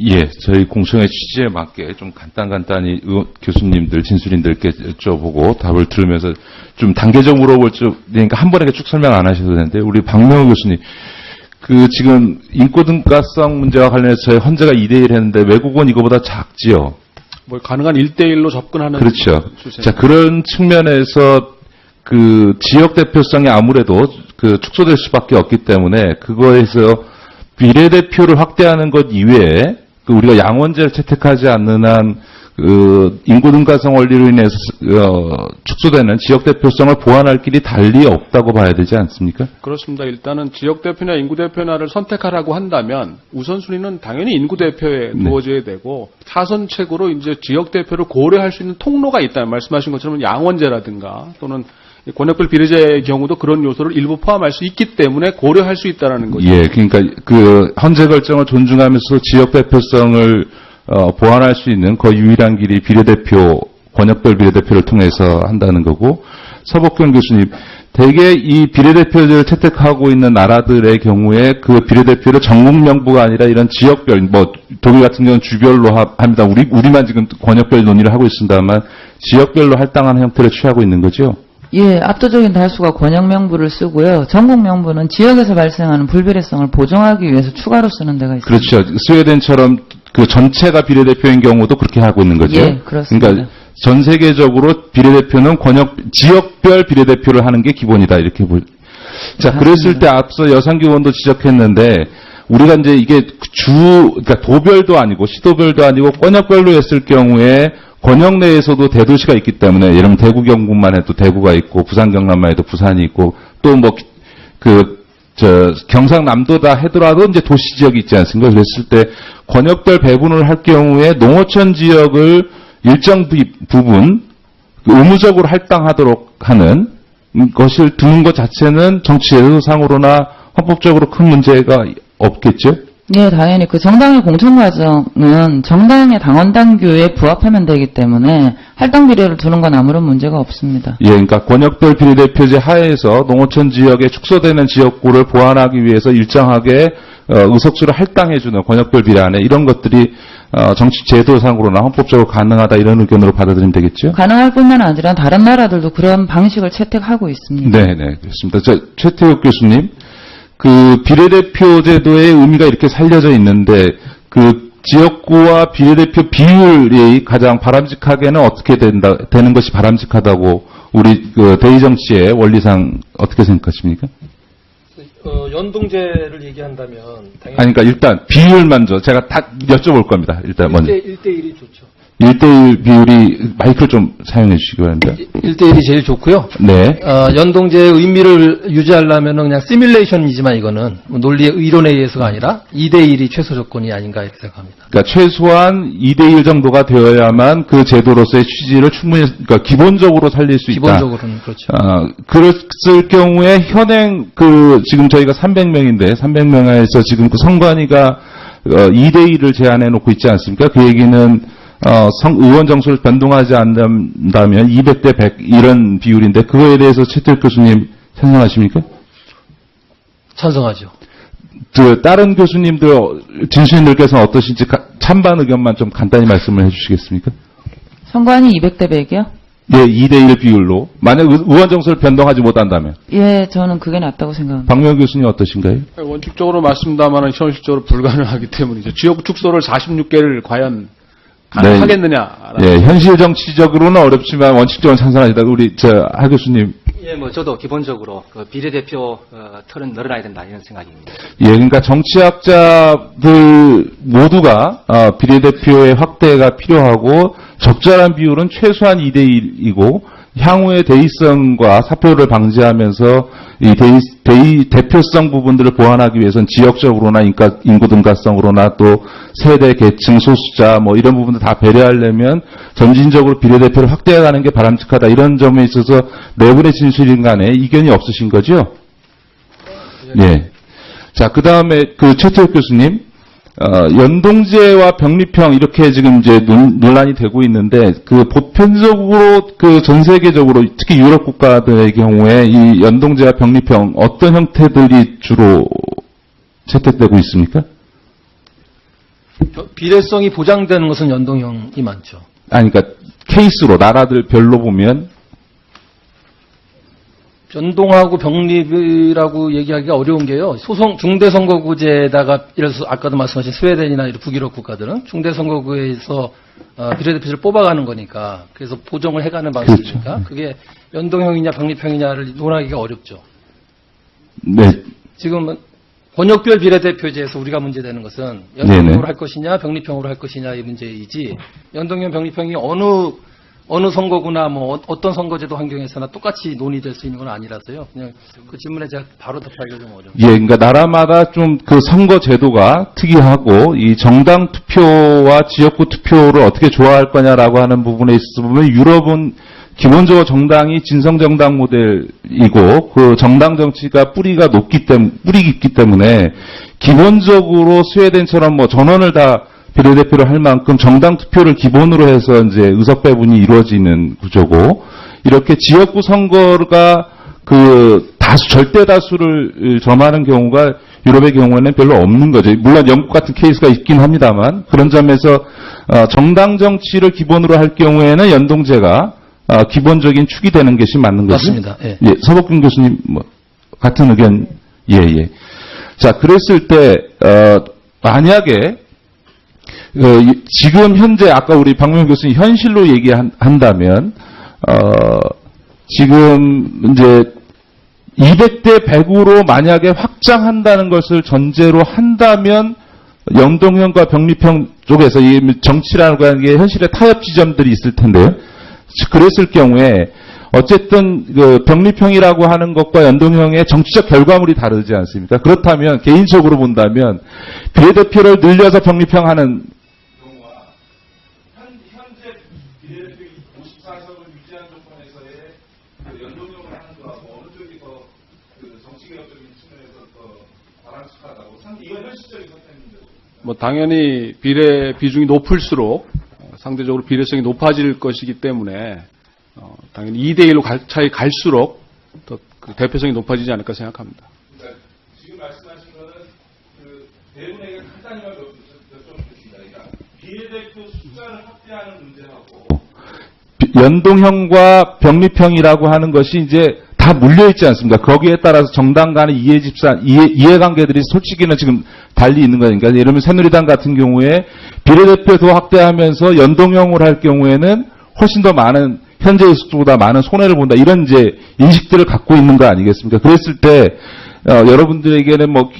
예, 저희 공청회 취지에 맞게 좀 간단히 교수님들, 진술인들께 여쭤보고 답을 들으면서 좀 단계적으로 물어볼 그러니까 한 번에 쭉 설명 안 하셔도 되는데, 우리 박명호 교수님, 지금 인권등가성 문제와 관련해서 저희 헌재가 2대1 했는데 외국은 이거보다 작지요? 뭐 가능한 1대1로 접근하는. 그렇죠. 자, 그런 측면에서 지역 대표성이 아무래도 축소될 수밖에 없기 때문에 그거에서 비례대표를 확대하는 것 이외에 우리가 양원제를 채택하지 않는 한 인구등가성 원리로 인해서 축소되는 지역 대표성을 보완할 길이 달리 없다고 봐야 되지 않습니까? 그렇습니다. 일단은 지역 대표나 인구 대표나를 선택하라고 한다면 우선순위는 당연히 인구 대표에 두어져야 되고 사선책으로 이제 지역 대표를 고려할 수 있는 통로가 있다. 말씀하신 것처럼 양원제라든가 또는 권역별 비례제의 경우도 그런 요소를 일부 포함할 수 있기 때문에 고려할 수 있다라는 거죠. 예, 그러니까 헌재 결정을 존중하면서 지역 대표성을 보완할 수 있는 거의 유일한 길이 권역별 비례대표를 통해서 한다는 거고, 서복경 교수님, 대개 이 비례대표제를 채택하고 있는 나라들의 경우에 그 비례대표를 전국 명부가 아니라 이런 지역별, 독일 같은 경우는 주별로 합니다. 우리만 지금 권역별 논의를 하고 있습니다만 지역별로 할당하는 형태를 취하고 있는 거죠. 예, 압도적인 다수가 권역 명부를 쓰고요. 전국 명부는 지역에서 발생하는 불비례성을 보정하기 위해서 추가로 쓰는 데가 있습니다. 그렇죠. 스웨덴처럼 전체가 비례대표인 경우도 그렇게 하고 있는 거죠. 예, 그렇습니다. 그러니까 전 세계적으로 비례대표는 지역별 비례대표를 하는 게 기본이다, 이렇게 자, 그랬을 때 앞서 여상규 의원도 지적했는데, 우리가 이제 이게 그러니까 도별도 아니고 시도별도 아니고 권역별로 했을 경우에 권역 내에서도 대도시가 있기 때문에, 예를 들면 대구 경북만 해도 대구가 있고, 부산 경남만 해도 부산이 있고, 또 경상남도다 하더라도 이제 도시 지역이 있지 않습니까? 그랬을 때 권역별 배분을 할 경우에 농어촌 지역을 일정 부분 의무적으로 할당하도록 하는 것을 두는 것 자체는 정치 제도상으로나 헌법적으로 큰 문제가 없겠죠? 네, 당연히 정당의 공천 과정은 정당의 당원 당규에 부합하면 되기 때문에 할당 비례를 두는 건 아무런 문제가 없습니다. 예, 그러니까 권역별 비례대표제 하에서 농어촌 지역에 축소되는 지역구를 보완하기 위해서 일정하게 의석수를 할당해주는 권역별 비례 안에 이런 것들이 정치 제도상으로나 헌법적으로 가능하다, 이런 의견으로 받아들이면 되겠죠? 가능할 뿐만 아니라 다른 나라들도 그런 방식을 채택하고 있습니다. 네, 그렇습니다. 최태욱 교수님. 비례대표 제도의 의미가 이렇게 살려져 있는데, 지역구와 비례대표 비율이 가장 바람직하게는 어떻게 되는 것이 바람직하다고 우리 대의 정치의 원리상 어떻게 생각하십니까? 연동제를 얘기한다면 당연히. 그러니까 일단 비율만 제가 다 여쭤볼 겁니다. 일단 먼저. 1대1이 좋죠. 1대1 비율이, 마이크를 좀 사용해 주시기 바랍니다. 1대1이 제일 좋고요. 네. 연동제의 의미를 유지하려면 그냥 시뮬레이션이지만 이거는 논리의 이론에 의해서가 아니라 2대1이 최소 조건이 아닌가 이렇게 생각합니다. 그러니까 최소한 2대1 정도가 되어야만 그 제도로서의 취지를 충분히, 그러니까 기본적으로 살릴 수 있다. 기본적으로는 그렇죠. 그랬을 경우에 현행 지금 저희가 300명인데 300명에서 지금 선관위가 2대1을 제안해 놓고 있지 않습니까? 그 얘기는 의원 정수를 변동하지 않는다면 200대 100 이런 비율인데, 그거에 대해서 최태욱 교수님 찬성하십니까? 찬성하죠. 다른 교수님들, 진수인들께서는 어떠신지 찬반 의견만 좀 간단히 말씀을 해주시겠습니까? 선관위 200대 100이요? 네, 2대1 비율로. 만약 의원 정수를 변동하지 못한다면? 예, 저는 그게 낫다고 생각합니다. 박명호 교수님 어떠신가요? 원칙적으로 맞습니다만 현실적으로 불가능하기 때문이죠. 지역 축소를 46개를 과연 가능하겠느냐. 네, 현실 정치적으로는 어렵지만 원칙적으로 찬성하시다. 우리 하 교수님. 예, 저도 기본적으로 비례대표 틀은 늘어나야 된다, 이런 생각입니다. 예, 그러니까 정치학자들 모두가 비례대표의 확대가 필요하고, 적절한 비율은 최소한 2대1이고 향후의 대의성과 사표를 방지하면서 이 대표성 부분들을 보완하기 위해서는 지역적으로나 인구 등가성으로나 또 세대, 계층, 소수자 이런 부분들 다 배려하려면 점진적으로 비례대표를 확대해가는 게 바람직하다, 이런 점에 있어서 네 분의 진술인 간에 이견이 없으신 거죠? 예. 자, 그 다음에 최태욱 교수님. 연동제와 병립형 이렇게 지금 이제 논란이 되고 있는데, 보편적으로 전 세계적으로 특히 유럽 국가들의 경우에 이 연동제와 병립형 어떤 형태들이 주로 채택되고 있습니까? 비례성이 보장되는 것은 연동형이 많죠. 아니, 그러니까 케이스로 나라들 별로 보면 연동하고 병립이라고 얘기하기가 어려운 게요. 중대선거구제에다가 예를 들어서 아까도 말씀하신 스웨덴이나 이런 북유럽 국가들은 중대선거구에서 비례대표를 뽑아가는 거니까 그래서 보정을 해가는 방식이니까 그게 연동형이냐 병립형이냐를 논하기가 어렵죠. 네. 지금 권역별 비례대표제에서 우리가 문제되는 것은 네네. 연동형으로 할 것이냐 병립형으로 할 것이냐의 문제이지 연동형 병립형이 어느 선거구나 뭐 어떤 선거제도 환경에서나 똑같이 논의될 수 있는 건 아니라서요. 그냥 그 질문에 제가 바로 답하기가 좀 어려워요. 예, 그러니까 나라마다 좀 그 선거 제도가 특이하고 이 정당 투표와 지역구 투표를 어떻게 조화할 거냐라고 하는 부분에 있어서 보면 유럽은 기본적으로 정당이 진성 정당 모델이고 그 정당 정치가 뿌리 깊기 때문에 기본적으로 스웨덴처럼 뭐 전원을 다 비례대표를 할 만큼 정당 투표를 기본으로 해서 이제 의석 배분이 이루어지는 구조고 이렇게 지역구 선거가 그 절대 다수를 점하는 경우가 유럽의 경우에는 별로 없는 거죠. 물론 영국 같은 케이스가 있긴 합니다만 그런 점에서 정당 정치를 기본으로 할 경우에는 연동제가 기본적인 축이 되는 것이 맞는 거죠. 맞습니다. 예. 예, 서복균 교수님 뭐 같은 의견. 예. 자, 그랬을 때 만약에 지금 현재 아까 우리 박명훈 교수님 현실로 얘기한다면 지금 이제 200대 100으로 만약에 확장한다는 것을 전제로 한다면 연동형과 병립형 쪽에서 이 정치라고 하는 게 현실의 타협 지점들이 있을 텐데요. 그랬을 경우에 어쨌든 그 병립형이라고 하는 것과 연동형의 정치적 결과물이 다르지 않습니까? 그렇다면 개인적으로 본다면 비례대표를 늘려서 병립형하는 경우와 현재 비례대표 54석을 유지한 조건에서의 연동형을 하는 거하고 어느 쪽이 더 정치개혁적인 측면에서 더 바람직하다고 이건 현실적인 선택인데. 뭐 당연히 비례 비중이 높을수록 상대적으로 비례성이 높아질 것이기 때문에 당연히 2대1로 차이 갈수록 더 그 대표성이 높아지지 않을까 생각합니다. 그러니까 지금 말씀하신 거는 그 대부분에게 간단히만 여쭤보겠습니다. 그러니까 비례대표 숫자를 확대하는 문제하고 연동형과 병립형이라고 하는 것이 이제 다 물려 있지 않습니까? 거기에 따라서 정당 간의 이해관계들이 솔직히는 지금 달리 있는 거니까. 예를 들면 새누리당 같은 경우에 비례대표 더 확대하면서 연동형을 할 경우에는 훨씬 더 많은 현재의 수보다 많은 손해를 본다. 이런 이제 인식들을 갖고 있는 거 아니겠습니까? 그랬을 때 여러분들에게는 뭐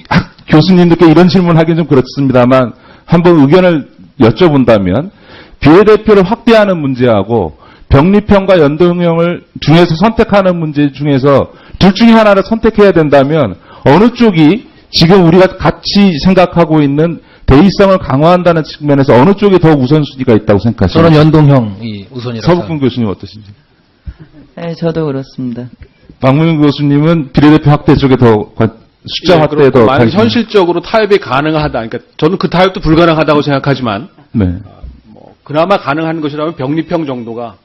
교수님들께 이런 질문하기는 좀 그렇습니다만 한번 의견을 여쭤본다면 비례대표를 확대하는 문제하고 병립형과 연동형을 중에서 선택하는 문제 중에서 둘 중에 하나를 선택해야 된다면 어느 쪽이 지금 우리가 같이 생각하고 있는 대의성을 강화한다는 측면에서 어느 쪽에 더 우선순위가 있다고 생각하십니까? 저는 연동형이 우선이라고 서북근 교수님 어떠신지? 네, 저도 그렇습니다. 박문영 교수님은 비례대표 확대 쪽에 더 숫자 확대에 더 만약 현실적으로 타협이 가능하다. 그러니까 저는 그 타협도 불가능하다고 생각하지만 네. 뭐 그나마 가능한 것이라면 병립형 정도가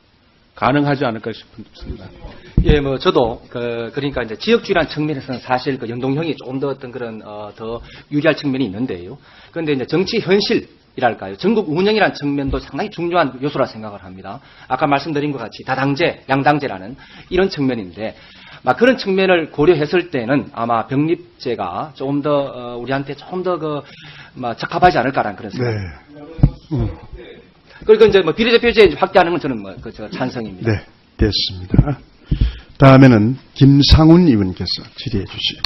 가능하지 않을까 싶습니다. 예, 뭐 저도 그러니까 이제 지역주의라는 측면에서는 사실 그 연동형이 조금 더 어떤 그런 더 유리할 측면이 있는데요. 그런데 이제 정치 현실이랄까요, 전국 운영이라는 측면도 상당히 중요한 요소라 생각을 합니다. 아까 말씀드린 것 같이 다당제, 양당제라는 이런 측면인데, 그런 측면을 고려했을 때는 아마 병립제가 조금 더 우리한테 조금 더 적합하지 않을까라는 그런 생각. 네. 그리고 이제 뭐 비례대표제 확대하는 건 저는 저 찬성입니다. 네, 됐습니다. 다음에는 김상훈 의원께서 질의해 주시죠.